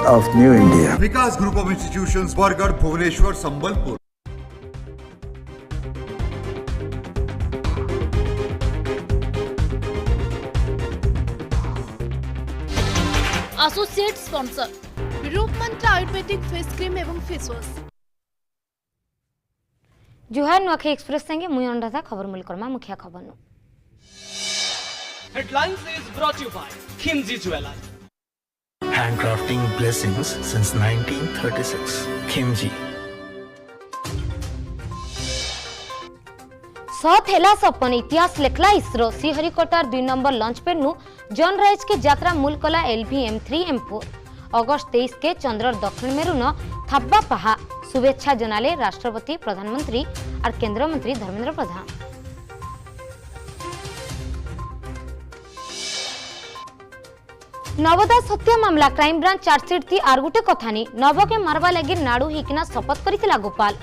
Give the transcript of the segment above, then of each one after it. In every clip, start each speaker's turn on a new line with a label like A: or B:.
A: of New India.
B: Vikas Group of Institutions, Bargarh, Bhubaneswar, Sambalpur.
C: Associate sponsor रूप मंत्र Ayurvedic face cream एवं face wash.
D: जुहार Nuakhai express संगे मुई अनुराधा खबर मूल करमा मुख्य खबर नु
E: Headlines is brought to you by Khimji Jewelers.
A: Handcrafting blessings since 1936. Khimji.
D: थेला सपन इतिहास लेखला इसरो श्रीहरिकोटार 2 नंबर लॉन्च पैड नु जॉन राइज के यात्रा मूल कला LV-M3 M4 अगस्त 23 के चंद्र दक्षिण मेरु न थब्बा पहा शुभेच्छा जनाले राष्ट्रपति प्रधानमंत्री और केंद्र मंत्री धर्मेंद्र प्रधान। नवदा सत्य मामला क्राइम ब्रांच चार्जशीट थी आर गुटे कथानी नव के मारवा लगी नाड़ू हिकिना शपथ करितिला गोपाल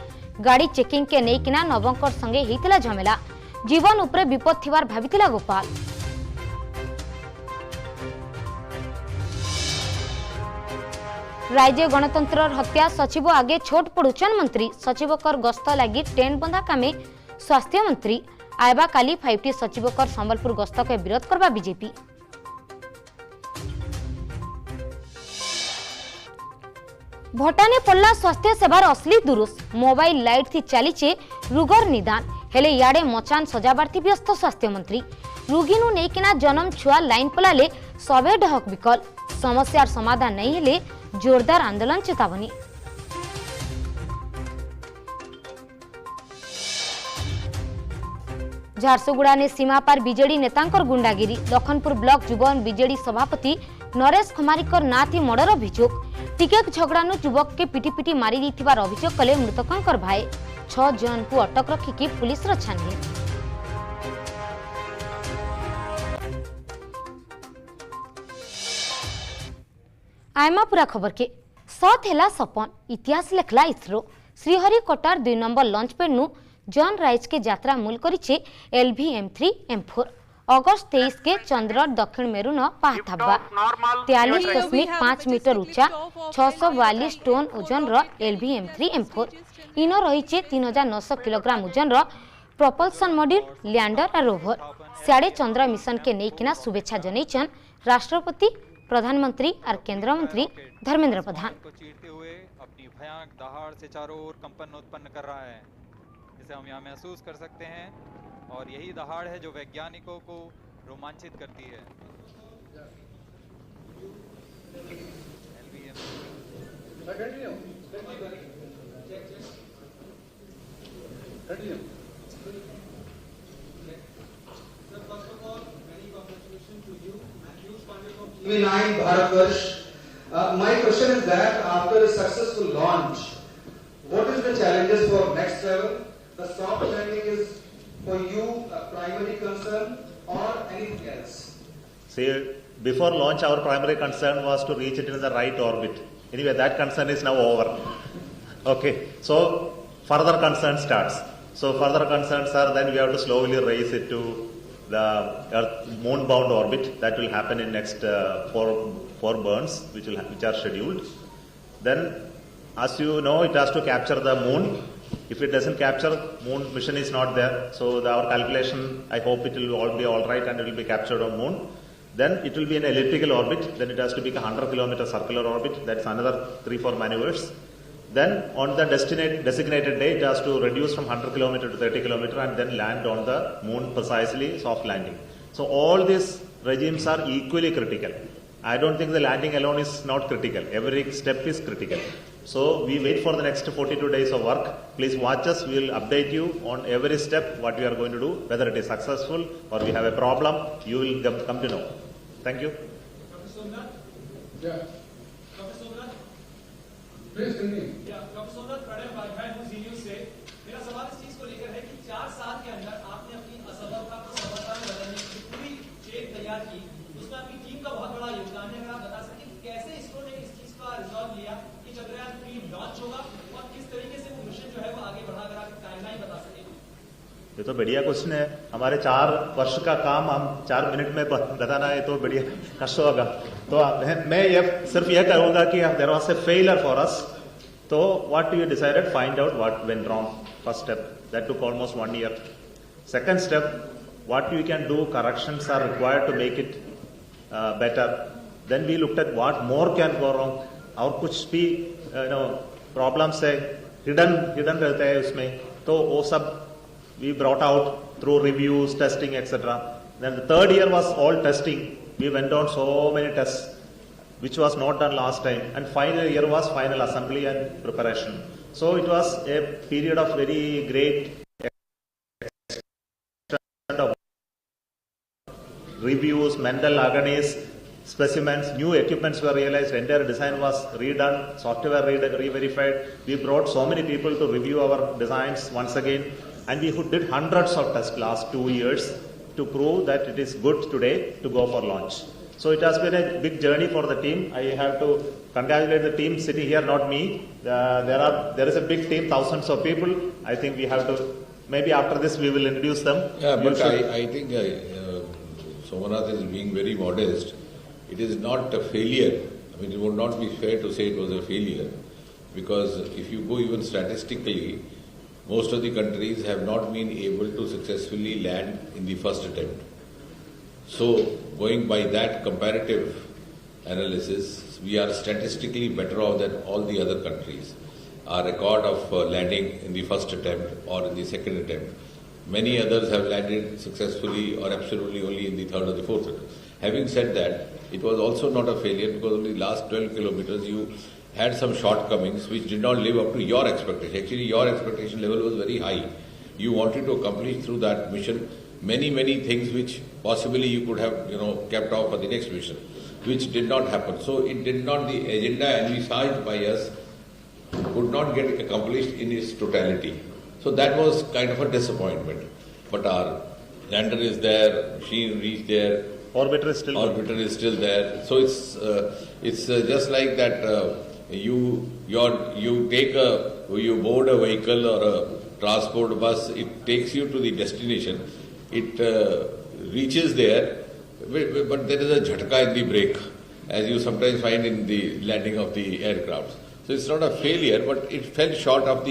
D: गाड़ी चेकिंग के नेकिना नवंकर संगे हितिला झमेला जीवन उपरे विपद थिवार भाबितिला गोपाल। राज्य गणतंत्र हत्या सचिव आगे छोट पड़ुचन मंत्री सचिवकर गस्त लगी टेंट बंधा कामे स्वास्थ्य मंत्री आयबा काली 5T सचिवकर संबलपुर गस्त के विरोध करबा बीजेपी। भटाने पड़ला स्वास्थ्य सेवार असली दुरुस मोबाइल लाइट थी चलीचे रुगर निदान हेले याडे मचान सजाबार थी व्यस्त स्वास्थ्य मंत्री रुगीनु नेकिना जन्म छुआ लाइन पलाले सबे डहक विकल समस्यार समाधान नहीं हेले जोरदार आंदोलन चेतावनी। झारसुगुड़ा ने सीमा पार बीजेडी नेतांकर गुंडागिरी लखनपुर ब्लॉक जुबन बीजेडी सभापति नरेश खमारीकर ना थी मर्डर अभियोग टिकेट झगड़ानु युवक के पिटी पिटी मारी दीथिबार अभियोग कले मृतकंकर भाई 6 जन को अटक रखिकी पुलिस छानबीन। आयमापुरा खबर के थेला सपन इतिहास लेखला इसरो श्रीहरिकोटार 2 नंबर लॉन्च पैड नु जॉन राइज के यात्रा मूल करिछे LV-M3 M4 अगस्त 23 के चंद्र दक्षिण मेरु न पाहथाबा 43.5 मीटर ऊंचा 642 टन ओजन रो LV-M3 M4 इनो रहिछे 3900 किलोग्राम ओजन रो प्रोपल्सन मॉड्यूल लैंडर और रोवर साडे चंद्र मिशन के नेकिना शुभेच्छा जनैछन राष्ट्रपति प्रधानमंत्री और केंद्र मंत्री धर्मेंद्र प्रधान।
F: चीरते हुए अपनी भयानक दहाड़ से चारों ओर कंपन उत्पन्न कर रहा है जिसे हम यहाँ महसूस कर सकते हैं और यही दहाड़ है जो वैज्ञानिकों को रोमांचित करती है।
G: TV9 Bharatvarsh. My question is that after a successful launch, what is the challenges for next level? The soft landing is for you a primary concern or anything else?
H: See, before launch, our primary concern was to reach it in the right orbit. Anyway, that concern is now over. Okay, so further concern starts. So further concerns are then we have to slowly raise it to the Earth moon-bound orbit. That will happen in next four burns, which are scheduled. Then, as you know, it has to capture the moon. If it doesn't capture, moon mission is not there. So our calculation, I hope it will all be all right and it will be captured on moon. Then it will be an elliptical orbit. Then it has to be a 100-kilometer circular orbit. That's another 3-4 maneuvers. Then on the designated day, it has to reduce from 100 km to 30 km and then land on the moon precisely, soft landing. So all these regimes are equally critical. I don't think the landing alone is not critical. Every step is critical. So we wait for the next 42 days of work. Please watch us. We will update you on every step what we are going to do, whether it is successful or we have a problem. You will come to know. Thank you.
I: Yeah. Doctor Somnath Pranay Upadhyay हूँ जीन्यूज से। मेरा सवाल इस चीज को लेकर है कि 4 साल के अंदर आपने अपनी असफलता को सफलता में बदलने की पूरी चेन तैयार की, उसमें आपकी टीम का बहुत बड़ा योगदान है। अगर आप बता सकें कैसे इसरो ने इस चीज का रिजॉल्व लिया कि चंद्रयान 3 लॉन्च होगा और किस तरीके से वो मिशन जो है वो आगे बढ़ा, अगर आप टाइमलाइन बता सकें।
H: ये तो बढ़िया क्वेश्चन है। हमारे 4 वर्ष का काम हम 4 मिनट में बताना है तो बढ़िया कष्ट होगा। तो मैं ये सिर्फ ये कहूँगा कि there was a failure for us. So what you decided? Find out what went wrong. First step. That took almost 1 year. Second step, what you can do, corrections are required to make it better. Then we looked at what more can go wrong. और कुछ भी problems है hidden रहते हैं उसमें, तो वो सब we brought out through reviews, testing, etc. Then the third year was all testing. We went on so many tests, which was not done last time. And final year was final assembly and preparation. So it was a period of very great reviews, mental agonies, specimens, new equipments were realized, entire design was redone, software re-verified. We brought so many people to review our designs once again, and we did hundreds of tests last 2 years to prove that it is good today to go for launch. So it has been a big journey for the team. I have to congratulate the team sitting here, not me. There is a big team, thousands of people. I think we have to, maybe after this we will introduce them.
J: Yeah, but I think Somanath is being very modest. It is not a failure. I mean, it would not be fair to say it was a failure, because if you go even statistically, most of the countries have not been able to successfully land in the first attempt. So, going by that comparative analysis, we are statistically better off than all the other countries. Our record of landing in the first attempt or in the second attempt, many others have landed successfully or absolutely only in the third or the fourth attempt. Having said that, it was also not a failure, because only the last 12 kilometers you had some shortcomings which did not live up to your expectation. Actually, your expectation level was very high. You wanted to accomplish through that mission many things which possibly you could have, kept off for the next mission, which did not happen. So it did not, the agenda envisaged by us could not get accomplished in its totality. So that was kind of a disappointment. But our lander is there, machine reached there, orbiter is still there. So it's just like that. You board a vehicle or a transport bus. It takes you to the destination. It reaches there, but there is a jhatka in the brake, as you sometimes find in the landing of the aircraft. So it's not a failure, but it fell short of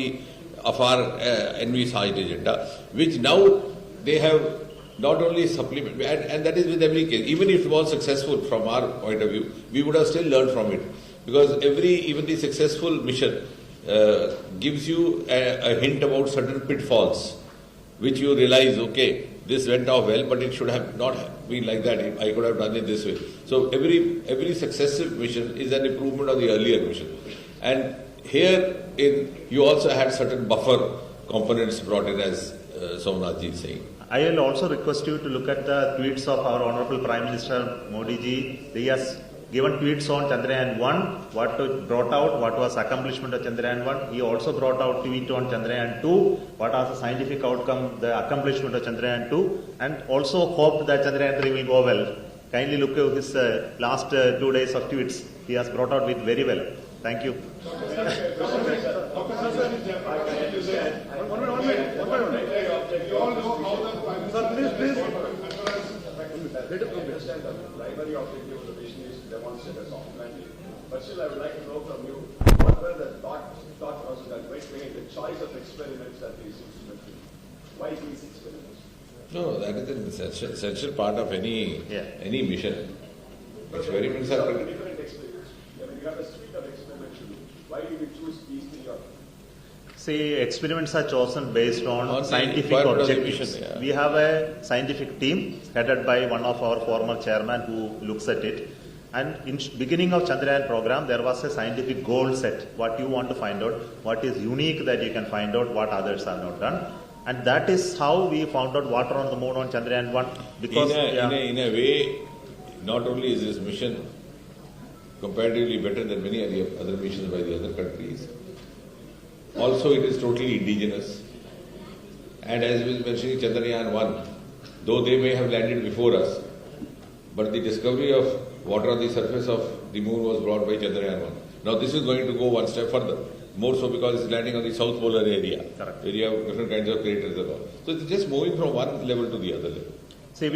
J: our envisaged agenda, which now they have not only supplemented, and that is with every case. Even if it was successful from our point of view, we would have still learned from it, because even the successful mission gives you a hint about certain pitfalls, which you realize, okay, this went off well, but it should have not been like that. I could have done it this way. So every successive mission is an improvement of the earlier mission. And here you also had certain buffer components brought in, as Somnathji is saying.
H: I will also request you to look at the tweets of our Honorable Prime Minister Modi ji. He has given tweets on Chandrayaan 1, what brought out, what was accomplishment of Chandrayaan 1. He also brought out tweet on Chandrayaan 2, what was the scientific outcome, the accomplishment of Chandrayaan 2, and also hoped that Chandrayaan 3 will go well. Kindly look at his last 2 days of tweets. He has brought out with very well. Thank you.
K: Primary objective of the mission is to demonstrate a soft landing. But still, I would like to know from you, what were the thought process that went behind the choice of experiments that these instruments do? Why these experiments?
J: No, that is an essential part of any mission. Experiments are
K: different experiments. I mean, you have a suite of experiments to do. Why did you choose these three?
H: See, experiments are chosen based on scientific objectives. We have a scientific team headed by one of our former chairman who looks at it. And in beginning of Chandrayaan program, there was a scientific goal set. What you want to find out, what is unique that you can find out, what others have not done. And that is how we found out water on the moon on Chandrayaan 1. Because
J: in a way, not only is this mission comparatively better than many other missions by the other countries, also it is totally indigenous. And as we was mentioning, Chandrayaan 1, though they may have landed before us, but the discovery of water on the surface of the moon was brought by Chandrayaan 1. Now this is going to go one step further, more so because it's landing on the south polar area, where you have different kinds of craters and all. So it's just moving from one level to the other level.
H: See,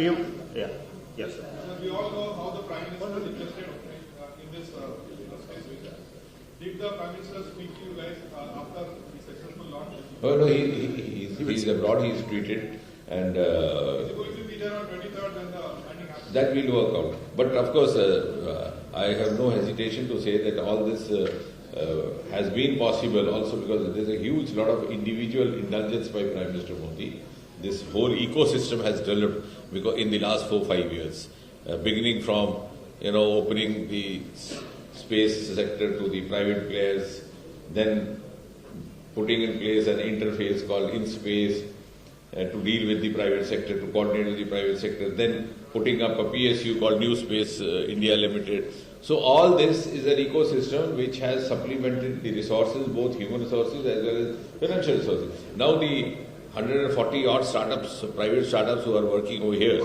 H: yes.
K: We all know how the Prime Minister requested
L: this space vision. Did the Prime Minister speak to you guys after the successful launch?
J: Oh, no, he's abroad, he's tweeted, and
L: is he going to be there on 23rd when the landing happens?
J: that will work out. But of course, I have no hesitation to say that all this has been possible also because there's a huge lot of individual indulgence by Prime Minister Modi. This whole ecosystem has developed because in the last 4-5 years, beginning from opening the space sector to the private players, then putting in place an interface called InSpace to deal with the private sector, to coordinate with the private sector, then putting up a PSU called New Space India Limited. So all this is an ecosystem which has supplemented the resources, both human resources as well as financial resources. Now the 140 odd startups, private startups who are working over here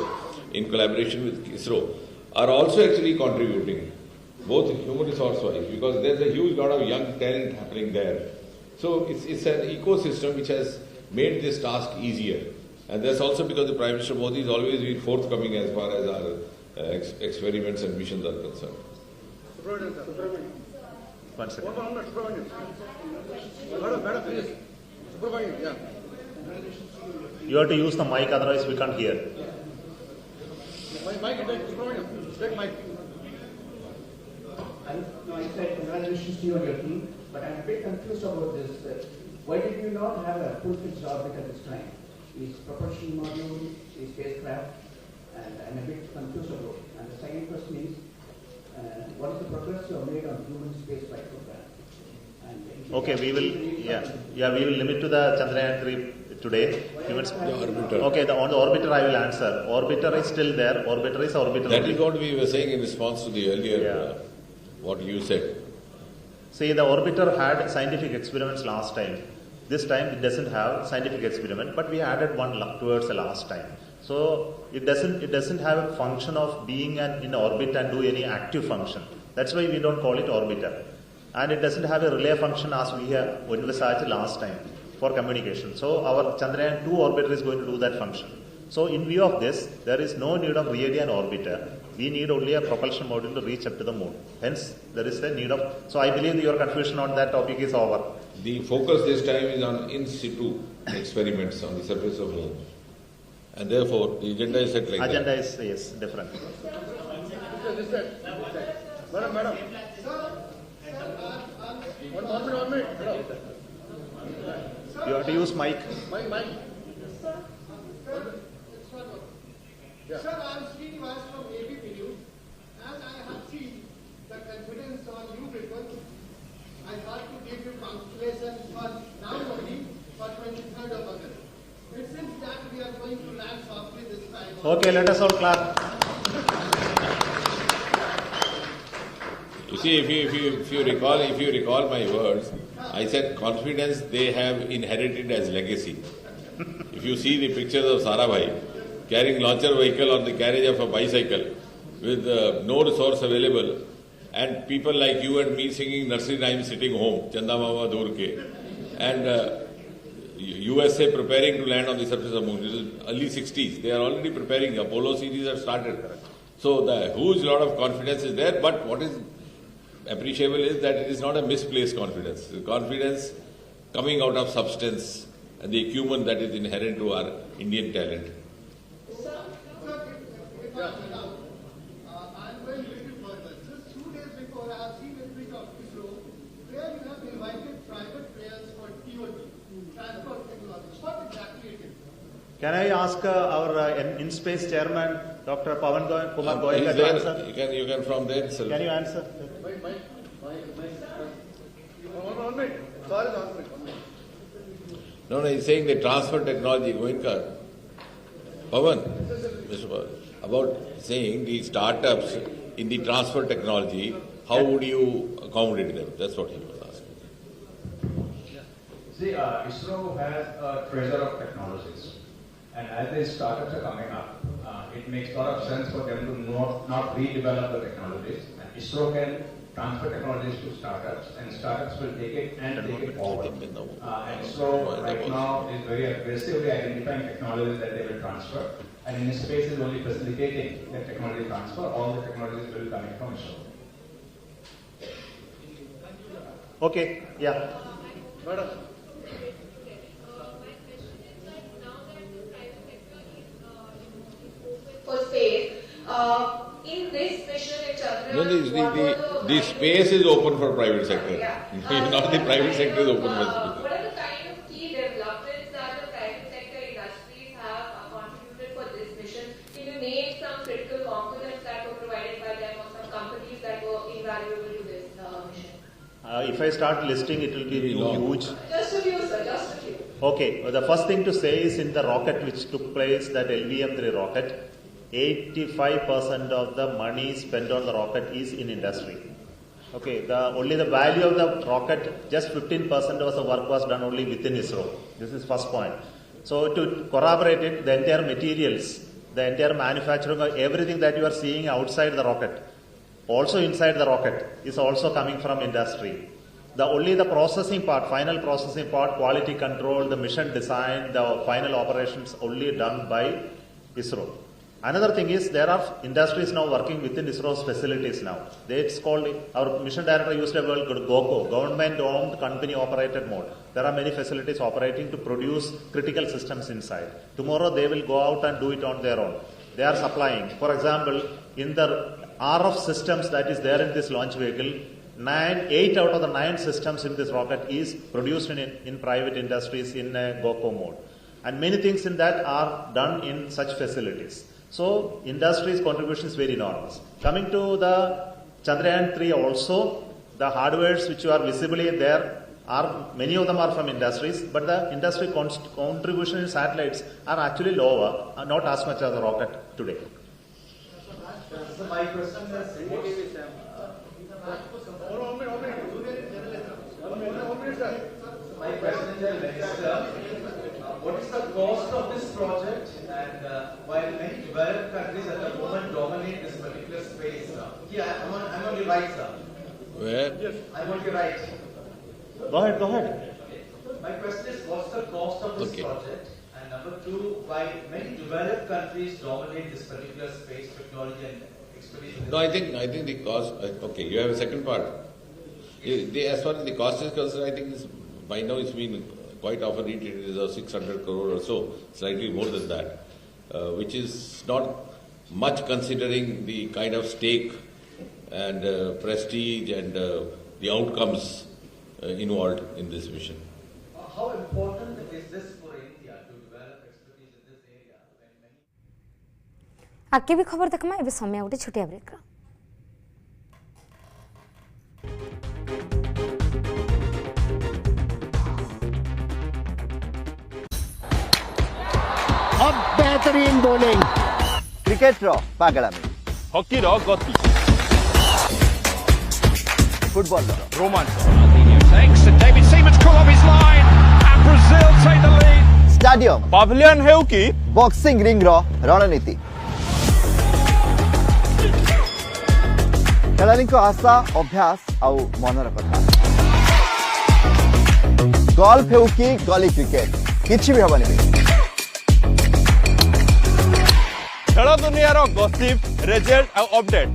J: in collaboration with ISRO are also actually contributing, both human resource wise, because there's a huge lot of young talent happening there. So it's an ecosystem which has made this task easier. And that's also because the Prime Minister Modi has always been forthcoming as far as our experiments and missions are concerned.
H: One second. You have to use the mic, otherwise we can't hear.
M: I said congratulations to you and your team, but I'm a bit confused about this. Why did you not have a full-fledged orbit at this time? Is propulsion module, is spacecraft, and I'm a bit confused about it. And the second question is, what is the progress you have made on human spaceflight program?
H: Okay, we will limit to the Chandrayaan 3 today. Okay, on the orbiter I will answer. Orbiter is still there. Orbiter is orbiter.
J: That is what we were saying in response to the earlier what you said.
H: See, the orbiter had scientific experiments last time. This time it doesn't have scientific experiment, but we added one towards the last time. So it doesn't have a function of being in orbit and do any active function. That's why we don't call it orbiter. And it doesn't have a relay function as we have envisaged last time for communication. So our Chandrayaan 2 orbiter is going to do that function. So in view of this, there is no need of really an orbiter. We need only a propulsion module to reach up to the moon. Hence, there is the need of... So I believe your confusion on that topic is over.
J: The focus this time is on in situ experiments on the surface of the moon. And therefore, the agenda is set like that.
H: Agenda is, yes, different.
L: Madam. 1 minute.
H: You have to use mic.
L: Mic.
N: Yeah. Sir, I am Srinivas from ABP News. As I have seen the confidence on you people, I thought to give you congratulations for now only for 23rd of August. It seems that we are going to land softly this time.
H: Okay, let us all clap.
J: You see, if you recall my words, I said confidence they have inherited as legacy. If you see the pictures of Sarabhai carrying launcher vehicle on the carriage of a bicycle with no resource available, and people like you and me singing nursery rhymes sitting home, Chanda Mama Dur Ke, and USA preparing to land on the surface of the moon. It is early 60s. They are already preparing. Apollo series have started. So the huge lot of confidence is there, but what is appreciable is that it is not a misplaced confidence. The confidence coming out of substance and the acumen that is inherent to our Indian talent.
N: I'm going a little further. Just 2 days before, I have seen a tweet of ISRO where you have invited private players for TOT, transport technology. What exactly it is?
H: Can I ask our in-space chairman, Dr. Pawan Kumar Goyal, to answer?
J: You can from there. Sir.
H: Can you answer?
L: One minute. Sorry, 1 minute.
J: No, he's saying the transfer technology, Goenka. Pawan, Mr. Pawan, about saying the startups in the transfer technology, how would you accommodate them? That's what he was asking.
O: See, ISRO has a treasure of technologies. And as these startups are coming up, it makes a lot of sense for them to not redevelop the technologies. And ISRO can transfer technologies to startups, and startups will take it and take it forward. And ISRO right now is very aggressively identifying technologies that they will transfer. And in space is only facilitating the technology transfer. All the technologies will be coming from ISRO.
H: Okay, yeah.
N: Madam.
P: For space, in this mission in Chandrayaan,
J: the space is open for private sector. Not the private sector is open for space.
P: What are the kind of key developments that the private sector industries have contributed for this mission? Can you name some critical components that were provided by them or some companies that were invaluable to this mission?
H: If I start listing, it will be huge.
P: Just a few, sir, just a few.
H: Okay, the first thing to say is in the rocket which took place, that LVM-3 rocket, 85% of the money spent on the rocket is in industry. Okay, only the value of the rocket, just 15% of the work was done only within ISRO. This is first point. So to corroborate it, the entire materials, the entire manufacturing, everything that you are seeing outside the rocket, also inside the rocket, is also coming from industry. Only the processing part, final processing part, quality control, the mission design, the final operations only done by ISRO. Another thing is there are industries now working within ISRO's facilities now. It's called, our mission director used a word called GOCO, government-owned company-operated mode. There are many facilities operating to produce critical systems inside. Tomorrow they will go out and do it on their own. They are supplying. For example, in the RF systems that is there in this launch vehicle, 8 out of the 9 systems in this rocket is produced in private industries in a GOCO mode. And many things in that are done in such facilities. So, industry's contribution is very enormous. Coming to the Chandrayaan-3 also, the hardwares which are visibly there, many of them are from industries, but the industry contribution in satellites are actually lower, not as much as the rocket today.
Q: So my question is, my question is, Minister, what is the cost of this project? And while many developed countries at the moment dominate this particular space, I'm on your right, sir.
J: Where?
Q: Yes. I'm on your right.
H: Go ahead.
Q: My question is, what's the cost of this project? And number two, why many developed countries dominate this particular space technology and expertise?
J: No, I think the cost. Okay, you have a second part. As far as the cost is concerned, I think by now it's been quite often it is 600 crore or so, slightly more than that, which is not much considering the kind of stake and prestige and the outcomes involved in this mission.
Q: How important is this for India to develop expertise in this area?
D: आगे भी खबर देखमा एबे समय उठे छोटिया break रा
R: अब बेहतरीन बॉलिंग क्रिकेट रो पागलामी
S: हॉकी रो गति
R: फुटबॉल रो
S: रोमांच thanks and David Seaman's call off his line and Brazil take the lead
R: stadium
S: pavilion हेउ की
R: बॉक्सिंग रिंग रो रणनीति खेलाड़ी को आशा अभ्यास आउ मनर कथा गोल्फ हेउ की गली क्रिकेट किछि भी हबनी
S: खेल दुनिया रो गॉसिप रिजल्ट और अपडेट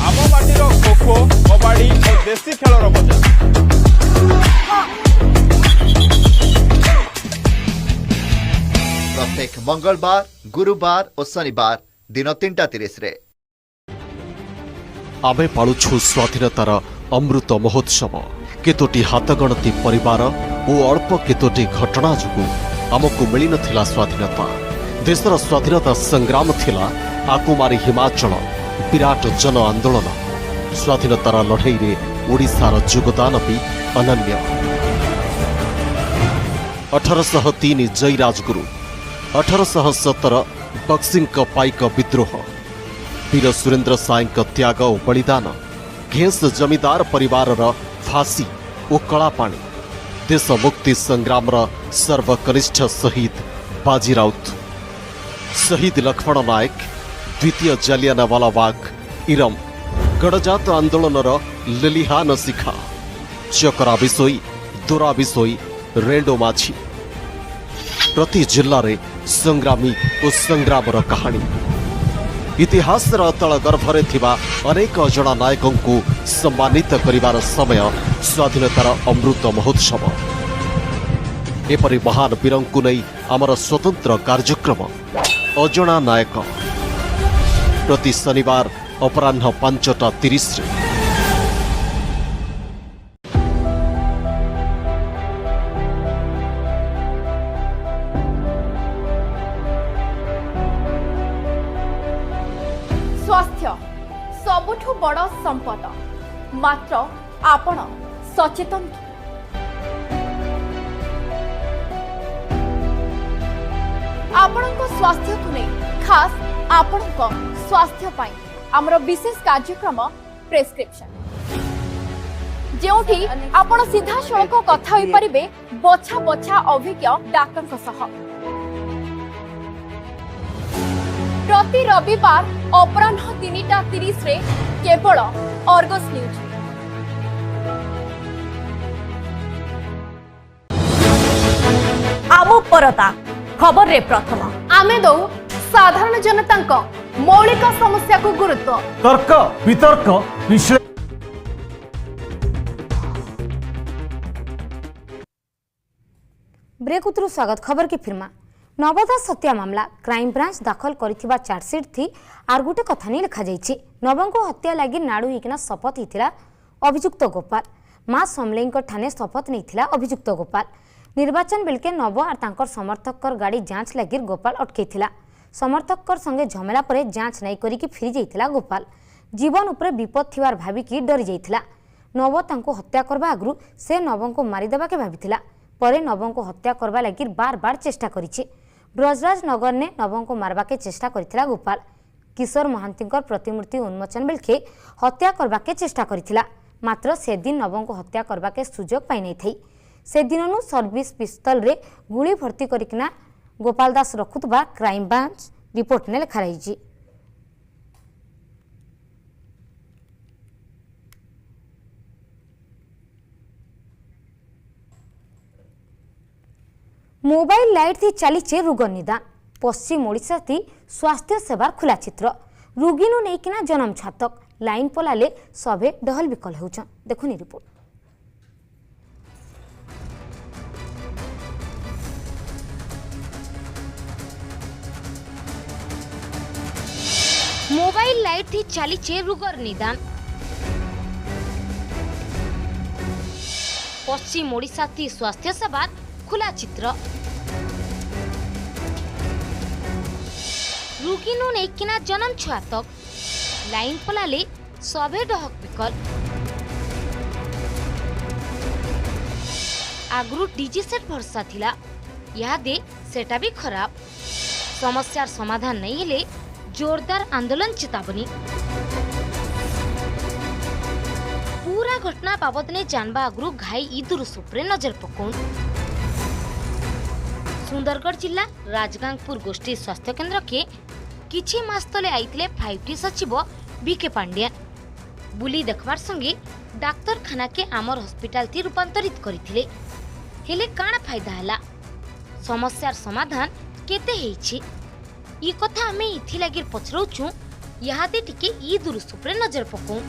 S: आम माटी रो खो खो कबड्डी और देसी खेल रो मजा
R: प्रत्येक मंगलवार गुरुवार और शनिवार दिन 3:30 रे
T: आमे पालुछु स्वाधीनतार अमृत महोत्सव केतोटी हाथगणती परिवार और अल्प केतोटी घटना जुगु आमको मिली नथिला स्वाधीनता देशर स्वाधीनता संग्राम थिला आकुमारी हिमाचल विराट जन आंदोलन स्वाधीनतार लड़ाई रे ओडिशार योगदान भी अनन्य 1803 जय राजगुरु 1817 बक्सिंग पाइक विद्रोह वीर सुरेंद्र साई त्याग और बलिदान घेंस जमीदार परिवार फांसी और कलापाणी देश मुक्ति संग्राम सर्वकनिष्ठ शहीद बाजी राउत शहीद लक्ष्मण नायक द्वितीय जालियानवाला बाग इरम गणजात आंदोलन लेलिहान शिखा चकरा बिसोई दोरा बिसोई रेंडो माझी प्रति जिल्ला रे संग्रामी और संग्राम कहानी इतिहासर अतल गर्भरे थिबा अनेक अजणा नायकंकु सम्मानित करिवार समय स्वाधीनतार अमृत महोत्सव। एपरि महान वीरंकु नै आमर स्वतंत्र कार्यक्रम अजणा नायक प्रति शनिवार अपराह्न 5:30 रे।
U: स्वास्थ्य सबुठु बड़ संपद, मात्र आपण सचेतन कि? आपणको स्वास्थ्य को नहीं खास आपणको स्वास्थ्य पाई आमर विशेष कार्यक्रम प्रेस्क्रिप्शन, जेउठी आपण सीधा सड़क कथा होई परिबे बछा बछा अभिज्ञ डाक्टर सह। प्रति रविवार अपराह्न 3:30 रे केवल अर्गस न्यूज। आमो परता खबर रे प्रथम आमे दो साधारण जनता मौलिक समस्या को गुरुत्व,
V: तर्क वितर्क
D: ब्रेक उतरु स्वागत। खबर की फिरमा नवदास हत्या मामला क्राइम ब्रांच दाखल करिथिबा चार्जसीट थी आर गुटे कथा नहीं लिखा जाइछि। नवंको हत्या लागि नाडू हिकना शपथ हिथिला अभियुक्त गोपाल। मां समलेंको ठाने शपथ नैथिला अभियुक्त गोपाल। निर्वाचन बेलके नव और तांकर समर्थकर गाड़ी जांच लागि गोपाल अटकैथिला। समर्थकर संगे झमेला परे जांच नाई करिकि फिरी जाइथिला गोपाल। जीवन उपरे विपद थिवार भाबिकि डरी जाइथिला। नव तांको हत्या करबा आगरु से नवंको मारी देबाके भाबिथिला। परे नवंको हत्या करबा लागि बार बार चेष्टा करिछि। ब्रजराज नगर ने नवंको मारबाके चेष्टा करिथिला गोपाल। किशोर महांतींकर प्रतिमूर्ति उन्मोचन बेलके हत्या करबाके चेष्टा करिथिला, मात्र से दिन नवंको हत्या करबाके सुजोग पाइ नै थई। से दिननु सर्विस पिस्तल रे गुली भर्ती करिकना Gopal Das रखुतबा crime branch report ने लिखा रही। मोबाइल लाइट थी चलीचे रोग निदान। पश्चिम ओडिशा थी स्वास्थ्य सेवार खुला चित्र। रोगीनु नैकिना जन्म छातक लाइन पलाले सभे डहल विकल होउछन। देखुनी रिपोर्ट। मोबाइल लाइट थी चलीचे रोगर निदान। पश्चिम ओडिशा थी स्वास्थ्य सेवार खुला चित्र। रोगीनु नैकिना जन्म छुआतक लाइन पलाले सभे डहक विकल। आगरू डीजी सेट भरसा थिला, यादे सेटा भी खराब। समस्यार समाधान नहीं हेले जोरदार आंदोलन चेतावनी। पूरा घटना बाबद ने जानबा आगरू घाई ईदुर सुप्रे नजर पकोन। सुंदरगढ़ जिला राजगांगपुर गोष्ठी स्वास्थ्य केन्द्र के किछि मास तले आइतिले 5T सचिव बीके पांड्यान। बुली देखबार संगे डाक्तरखाना के आमर हॉस्पिटल थी रूपांतरित करिथिले। हेले काना फायदा हला? समस्यार समाधान केते हेछि? ई कथा हमें इथि लागिर पछरौछु, यादे टिके ई दुरुसुप्रे नजर पकों।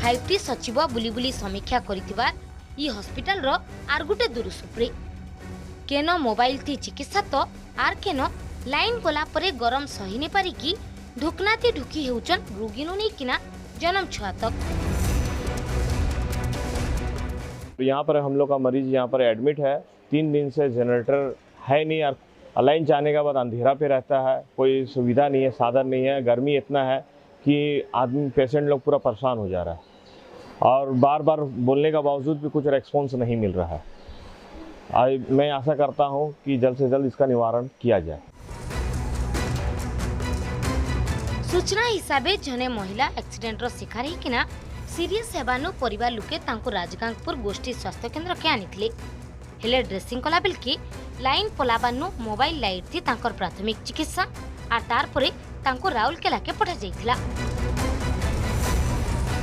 D: 5T सचिव बुली बुली समीक्षा करिथिबा ई hospital row are Gute दुरुसुप्रे। Cane mobile थी चिकित्सा तो आर केन लाइन गला परे गरम सही ने पारी की ढुकनाती ढुकी हेउचन रोगीनु नै किना जन्म छुआ तक।
W: यहाँ पर हम लोग का मरीज यहाँ पर एडमिट है। 3 दिन से जनरेटर है नहीं और लाइन जाने के बाद अंधेरा पे रहता है। कोई सुविधा नहीं है, साधन नहीं है। गर्मी इतना है कि आदमी पेशेंट लोग पूरा परेशान हो जा रहा है और बार बार बोलने का बावजूद भी कुछ रेस्पॉन्स नहीं मिल रहा है। मैं आशा करता हूं कि जल्द से जल्द इसका निवारण किया जाए।
D: सूचना हिसाबे जने महिला एक्सीडेंट रो शिकार हिकिना सीरियस हेबानु परिवार लुके तांको राजगांगपुर गोष्ठी स्वास्थ्य केन्द्र के आनिथिले। हेले ड्रेसिंग कला बेल के लाइन पलाबानु मोबाइल लाइट थी तांकर प्राथमिक चिकित्सा आ तार परे तांको राउरकेला के पठा जाइथिला।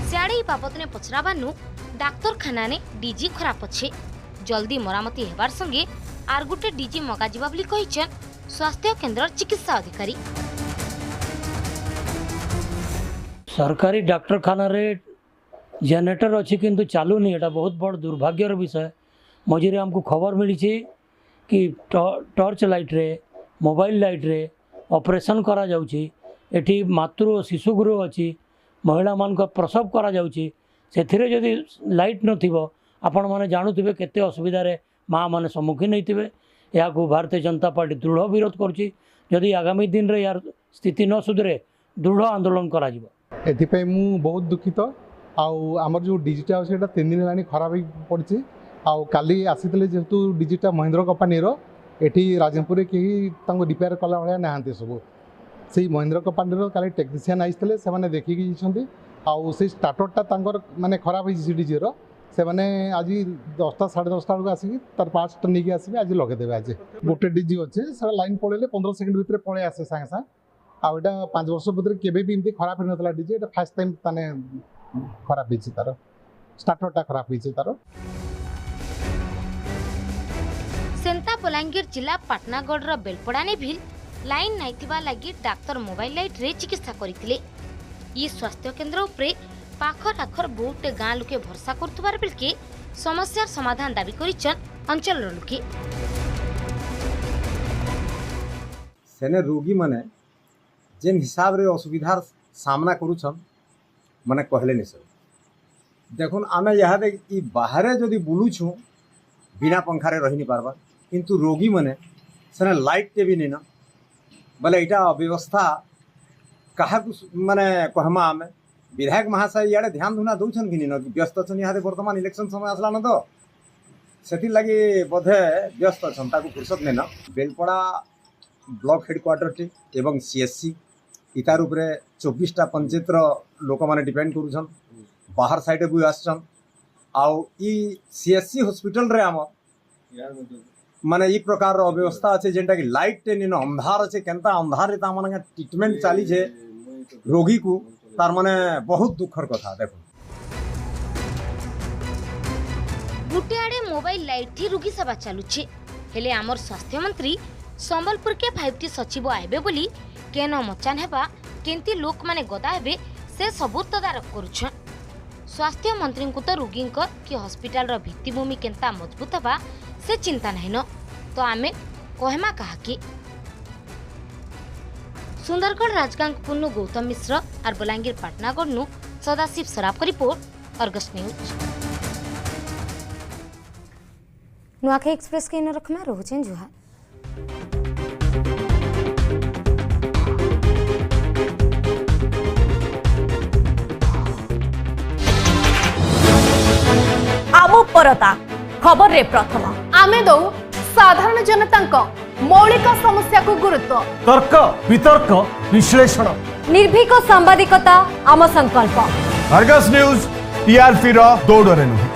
D: सियाड़ी बाबत ने पचराबानु डाक्तरखाना ने डीजी खराब अछि, जल्दी मरामती हेबार संगे आर गुटे डीजी मगा जिबा बोली कहिछन स्वास्थ्य केन्द्र चिकित्सा अधिकारी।
B: सरकारी डाक्तरखाना रे जनरेटर अच्छी किंतु चालूनी एटा बहुत बड़ दुर्भाग्यर विषय। मझे आमको खबर मिली कि टॉर्च लाइट रे मोबाइल लाइट रे ऑपरेशन करा जाउची। एठी मातृ और शिशु गृह अच्छी महिला मान प्रसव करा जाउची। सेथिरे जदि लाइट नथिबो आपण माने जानुथिबे केते असुविधा रे माँ माने सम्मुखीन होइतिबे। या भारतीय जनता पार्टी दृढ़ विरोध करुच्ची। जदि आगामी दिन रे यार स्थिति न सुधरे दृढ़ आंदोलन करा जिवो।
C: एथिपाई मु बहुत दुखित। आमर जो डिजिटा अच्छे 3 दिन है खराब हो पड़ी। काली आसी जेहेतु डिजिटा महिंद्रा कंपानी एठी राजनपुर कहीं रिपेयर कला भाया नहांती सब से महिंद्रा कंपानी काली टेक्नीशियन आसते से देखिकी से स्टार्टरटा माने खराब हो डीजे से मैंने आज 10टा 10:30 बेलू आसिक तार पार्ट्स नहीं आसवे आज लगेदेवे। आज गोटे डीजी अच्छे से लाइन पड़े 15 सेकेंड भितर पलि आसे सागे सागे। आटा 5 वर्ष भितर केवे भी इमती खराब हो ना डीजे फास्ट टाइम ताने खराब होती तार स्टार्टरटा खराब होती तार।
D: सेंता बलांगीर जिला पाटनागढ़ बेलपड़ा ने भी लाइन नाइथिबा लागि डाक्तर मोबाइल लाइट रे चिकित्सा करथिले। ई स्वास्थ्य केंद्र उपरे पाखर आखर बहुत गाँ लोके भरसा करथुबार बेलके समस्यार समाधान दाबी करिछन अंचल लोके।
V: सेने रोगी माने जेन हिसाब रे असुविधार सामना करूछन माने कहले नि सर। देखुन आमे यहाँ ई बाहरे जदि बुलुछु बिना पंखारे रही नहीं पारबा किंतु रोगी माने सेने लाइट टे भी नहीं ना बोले इटा अव्यवस्था कहा माने कहमा आमे विधायक महाशय इे ध्यान धुना दौन कि न व्यस्त अच्छा यहाँ बर्तमान इलेक्शन समय आसला न तो से लगी बोधे व्यस्त अच्छा फुर्सत नहीं न। बेलपड़ा ब्लॉक हेडक्वार्टर टी एवं सीएससी इतार उपरे 24टा पंचायत लोक मैंने डिपेंड करुछन बाहर साइड भी आसन आउ ई सीएससी हॉस्पिटल रे आम माने ई प्रकार अव्यवस्था अच्छे जेनटा कि लाइट टे न अंधार अच्छे केनता अंधार ता माने ट्रीटमेंट चली छे रोगी को तार माने बहुत दुखर कथा। देखो
D: गुटे आड़े मोबाइल लाइट थी रोगी सेवा चलुछे हेले आमर स्वास्थ्य मंत्री संबलपुर के 5T सचिव आइबे बोली केन मचान हेबा केंती लोक माने गदा हेबे से सबूत तदारक करुछन। स्वास्थ्य मंत्री को तो रोगी कि हॉस्पिटल रो भित्तिभूमि केंता मजबूत हेबा से चिंता नहीं न तो आमे कहमा कहा कि सुंदरगढ़ राजगांग पुन्नु गौतम मिश्र और बलांगीर पाटनागढ़ नु सदाशिव सराफ का report Argus news. Nuakhai express के इन रखमा रोचन जुहा।
U: आमो परता खबर रे प्रथम आमे दो साधारण जनता मौलिक समस्या को गुरुत्व
X: तर्क वितर्क विश्लेषण
U: निर्भीक सांबादिकता आम संकल्प।
X: अर्गस न्यूज टीआरपी रो दौड़रे नुहे।